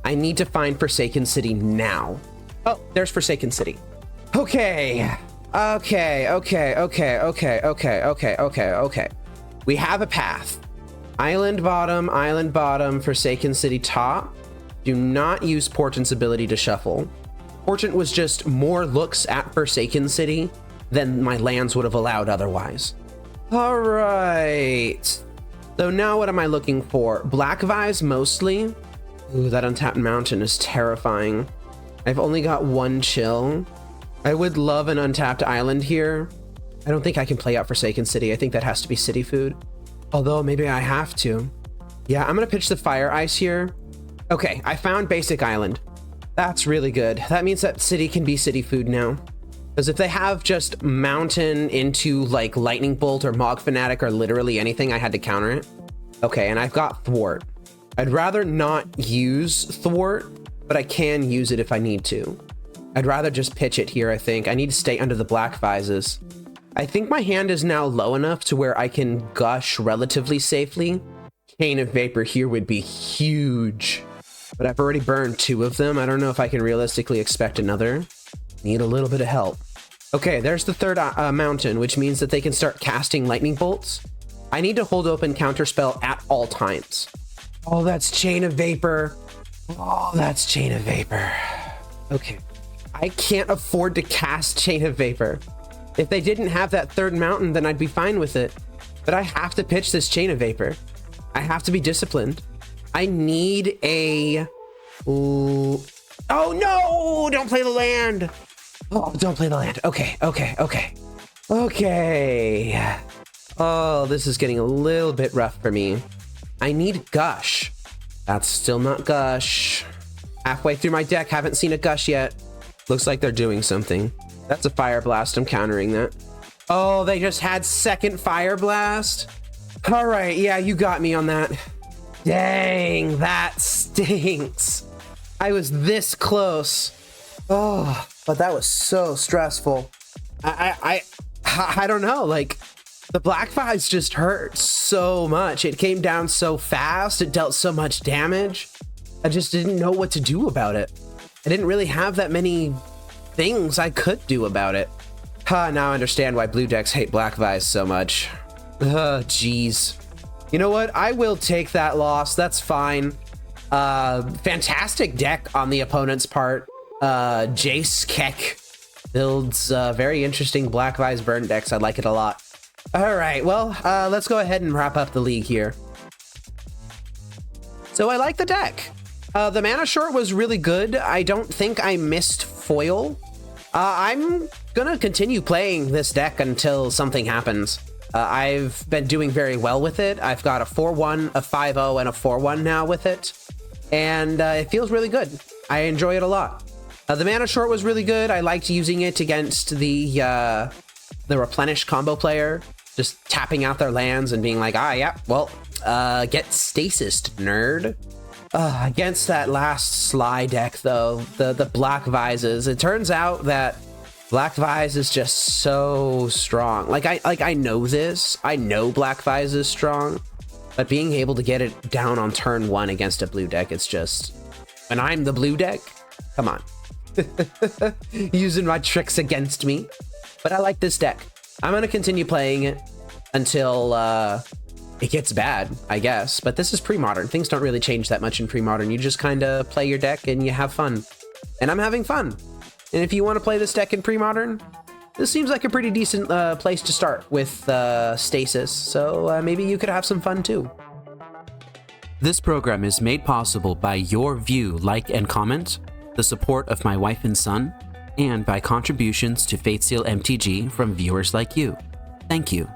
I need to find Forsaken City now. Oh, there's Forsaken City. Okay. We have a path. Island bottom, Forsaken City top. Do not use Portent's ability to shuffle. Portent was just more looks at Forsaken City than my lands would have allowed otherwise. All right. So now what am I looking for? Black Vise mostly. Ooh, that untapped mountain is terrifying. I've only got 1 chill. I would love an untapped island here. I don't think I can play out Forsaken City. I think that has to be city food. Although maybe I have to. Yeah, I'm gonna pitch the Fire Ice here. Okay, I found basic island. That's really good. That means that city can be city food now. Because if they have just mountain into like lightning bolt or Mog Fanatic or literally anything, I had to counter it. Okay, and I've got Thwart. I'd rather not use Thwart, but I can use it if I need to. I'd rather just pitch it here, I think. I need to stay under the Black Vises. I think my hand is now low enough to where I can Gush relatively safely. Chain of Vapor here would be huge. But I've already burned 2 of them. I don't know if I can realistically expect another. Need a little bit of help. Okay, there's the 3rd mountain, which means that they can start casting lightning bolts. I need to hold open Counterspell at all times. Oh, that's Chain of Vapor. Oh, that's Chain of Vapor. Okay. I can't afford to cast Chain of Vapor. If they didn't have that 3rd mountain, then I'd be fine with it. But I have to pitch this Chain of Vapor. I have to be disciplined. I need a... Ooh. Oh, no! Don't play the land! Oh, don't play the land. Okay. Oh, this is getting a little bit rough for me. I need Gush. That's still not Gush. Halfway through my deck, haven't seen a Gush yet. Looks like they're doing something. That's a Fire Blast. I'm countering that. Oh, they just had 2nd Fire Blast? All right, yeah, you got me on that. Dang, that stinks. I was this close. Oh, but that was so stressful. I don't know, like, the Black Vise just hurt so much. It came down so fast. It dealt so much damage. I just didn't know what to do about it. I didn't really have that many things I could do about it. Now I understand why blue decks hate Black Vise so much. Jeez. You know what? I will take that loss. That's fine. Fantastic deck on the opponent's part. Jace Keck builds very interesting Black Vise burn decks. I like it a lot. All right, well, let's go ahead and wrap up the league here. So I like the deck. The mana short was really good. I don't think I missed foil. I'm gonna continue playing this deck until something happens. I've been doing very well with it. I've got a 4-1, a 5-0, and a 4-1 now with it. And it feels really good. I enjoy it a lot. The mana short was really good. I liked using it against the Replenish Combo player. Just tapping out their lands and being like, yeah, well, get Stasis, nerd. Against that last Sligh deck, though, the Black Vises, it turns out that Black Vise is just so strong. Like I know this. I know Black Vise is strong, But being able to get it down on turn 1 against a blue deck, it's just... When I'm the blue deck, come on. Using my tricks against me. But I like this deck. I'm going to continue playing it until it gets bad, I guess. But this is Premodern. Things don't really change that much in Premodern. You just kind of play your deck and you have fun. And I'm having fun. And if you want to play this deck in Premodern, this seems like a pretty decent place to start with Stasis. So maybe you could have some fun too. This program is made possible by your view, like, and comment, the support of my wife and son, and by contributions to Fateseal MTG from viewers like you. Thank you.